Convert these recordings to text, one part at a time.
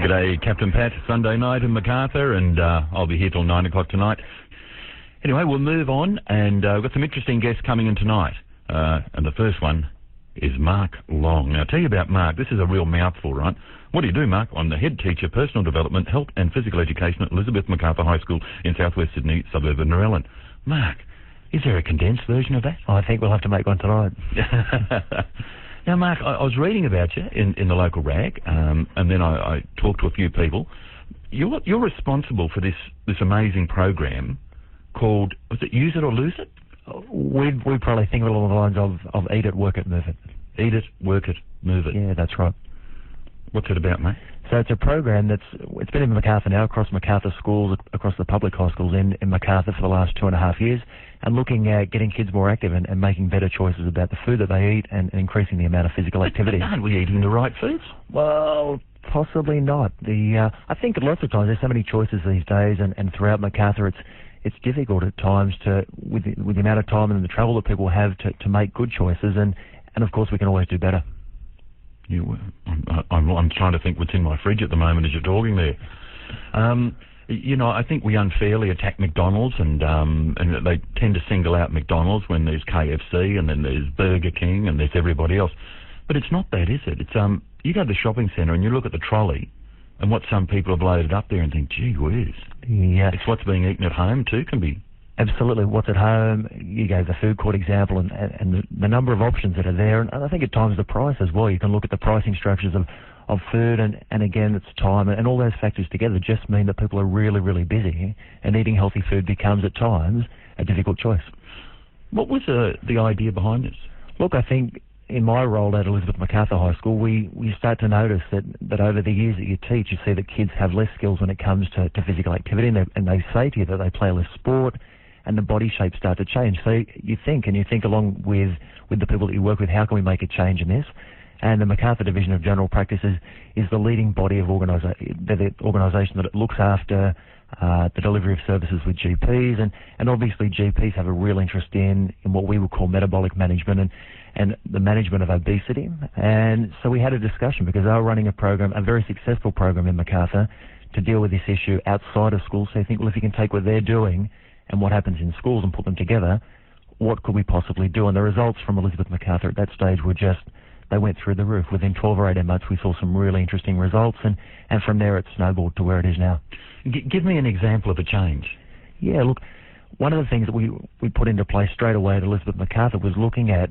G'day, Captain Pat. Sunday night in Macarthur, and I'll be here till 9 o'clock tonight. Anyway, we'll move on, and we've got some interesting guests coming in tonight. And the first one is Mark Long. Now, I'll tell you about Mark. This is a real mouthful, right? What do you do, Mark? I'm the head teacher, personal development, health and physical education at Elizabeth Macarthur High School in southwest Sydney, suburb of Narellan. Mark, is there a condensed version of that? I think we'll have to make one tonight. Now, Mark, I was reading about you in the local rag, and then I talked to a few people. You're responsible for this amazing program called, was it Use It or Lose It? We probably think of it along the lines of Eat It, Work It, Move It. Eat It, Work It, Move It. Yeah, that's right. What's it about, mate? So it's a program it's been in Macarthur now, across Macarthur schools, across the public high schools in Macarthur for the last 2.5 years, and looking at getting kids more active and making better choices about the food that they eat and increasing the amount of physical activity. Aren't we eating the right foods? Well, possibly not. I think lots of times there's so many choices these days, and throughout Macarthur it's difficult at times with the amount of time and the travel that people have to make good choices, and of course we can always do better. I'm trying to think what's in my fridge at the moment as you're talking there. I think we unfairly attack McDonald's, and they tend to single out McDonald's when there's KFC and then there's Burger King and there's everybody else. But it's not that, is it? It's you go to the shopping centre and you look at the trolley and what some people have loaded up there and think, gee whiz. Yeah. It's what's being eaten at home too can be. Absolutely. What's at home, you gave the food court example, and the number of options that are there, and I think at times the price as well. You can look at the pricing structures of food, and again, it's time, and all those factors together just mean that people are really, really busy, and eating healthy food becomes at times a difficult choice. What was the idea behind this? Look, I think in my role at Elizabeth Macarthur High School, we start to notice that over the years that you teach, you see that kids have less skills when it comes to physical activity, and they say to you that they play less sport, and the body shapes start to change. So you think along with the people that you work with, how can we make a change in this? And the Macarthur Division of General Practice is the leading body of the organisation that looks after the delivery of services with GPs, and obviously GPs have a real interest in what we would call metabolic management and the management of obesity. And so we had a discussion because they were running a very successful program in Macarthur to deal with this issue outside of schools. So you think, well, if you can take what they're doing and what happens in schools and put them together, what could we possibly do? And the results from Elizabeth Macarthur at that stage were they went through the roof. Within 12 or 18 months, we saw some really interesting results, and from there it snowballed to where it is now. Give me an example of a change. Yeah, look, one of the things that we put into place straight away at Elizabeth Macarthur was looking at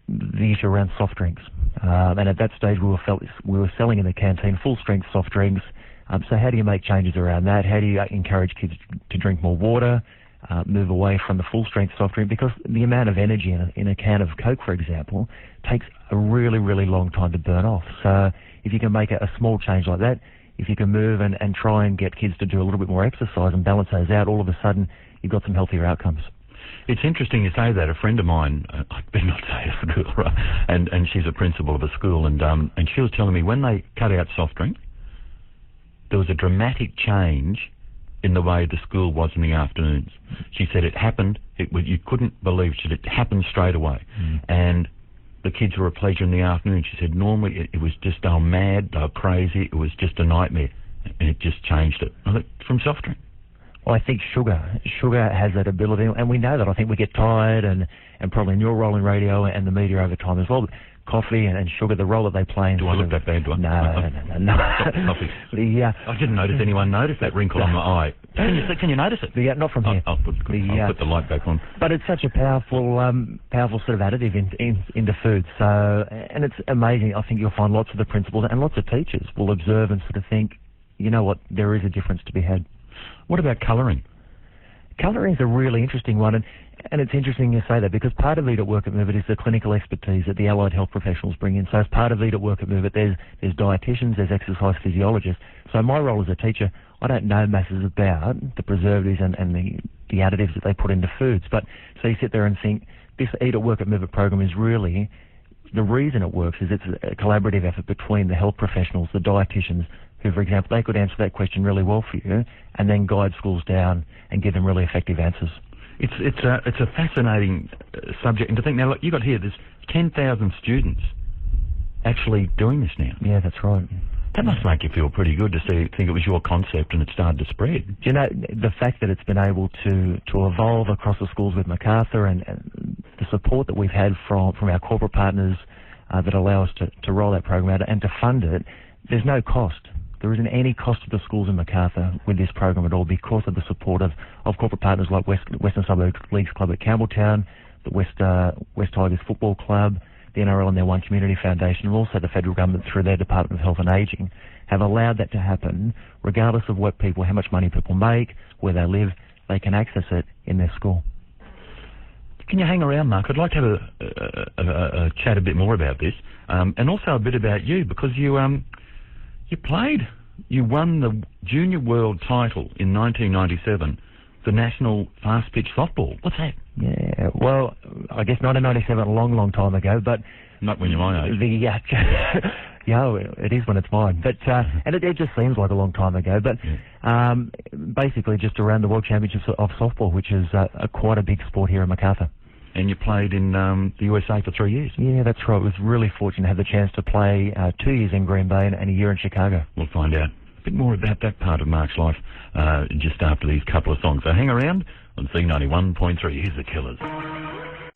the issue around soft drinks. And at that stage, we were selling in the canteen full-strength soft drinks. So how do you make changes around that? How do you encourage kids to drink more water? Move away from the full-strength soft drink, because the amount of energy in a can of Coke, for example, takes a really, really long time to burn off. So if you can make a small change like that, if you can move and try and get kids to do a little bit more exercise and balance those out, all of a sudden you've got some healthier outcomes. It's interesting you say that. A friend of mine, I better not say a school, right? And she's a principal of a school, and she was telling me when they cut out soft drink, there was a dramatic change in the way the school was in the afternoons. She said it happened, you couldn't believe it happened straight away. And the kids were a pleasure in the afternoon. She said normally it was just, they were mad, they were crazy, it was just a nightmare. And it just changed it. From soft drink. Well, I think sugar has that ability, and we know that. I think we get tired, and probably in your role in radio and the media over time as well, but coffee and sugar, the role that they play in... Do I look that bad, do I? No. Coffee. I didn't notice anyone notice that wrinkle on my eye. Can you notice it? Yeah, not from here. I'll put the light back on. But it's such a powerful sort of additive into food. So, and it's amazing. I think you'll find lots of the principals and lots of teachers will observe and sort of think, you know what, there is a difference to be had. What about colouring? Colouring is a really interesting one, and it's interesting you say that, because part of Eat It, Work It, Move It is the clinical expertise that the allied health professionals bring in. So as part of Eat It, Work It, Move It, there's dietitians, there's exercise physiologists. So my role as a teacher, I don't know masses about the preservatives and the additives that they put into foods. But so you sit there and think, this Eat It, Work It, Move It program is really, the reason it works is it's a collaborative effort between the health professionals, the dietitians, who, for example, they could answer that question really well for you and then guide schools down and give them really effective answers. It's a fascinating subject. And to think, now, look, you got here, there's 10,000 students actually doing this now. Yeah, that's right. That must make you feel pretty good to think it was your concept and it started to spread. Do you know, the fact that it's been able to evolve across the schools with MacArthur and the support that we've had from our corporate partners that allow us to roll that program out and to fund it, there's no cost. There isn't any cost to the schools in MacArthur with this program at all because of the support of corporate partners like Western Suburbs Leagues Club at Campbelltown, the West Tigers Football Club, the NRL and their One Community Foundation, and also the federal government through their Department of Health and Ageing, have allowed that to happen regardless of how much money people make, where they live. They can access it in their school. Can you hang around, Mark? I'd like to have a chat a bit more about this, and also a bit about you, because you won the Junior World title in 1997, the National Fast Pitch Softball. What's that? Yeah, well, I guess 1997, a long, long time ago, but... Not when you're my age. Yeah, it is when it's mine. But and it just seems like a long time ago. But basically just around the World Championships of Softball, which is quite a big sport here in MacArthur. And you played in the USA for 3 years. Yeah, that's right. I was really fortunate to have the chance to play 2 years in Green Bay and a year in Chicago. We'll find out a bit more about that part of Mark's life just after these couple of songs. So hang around on C91.3. Here's the Killers.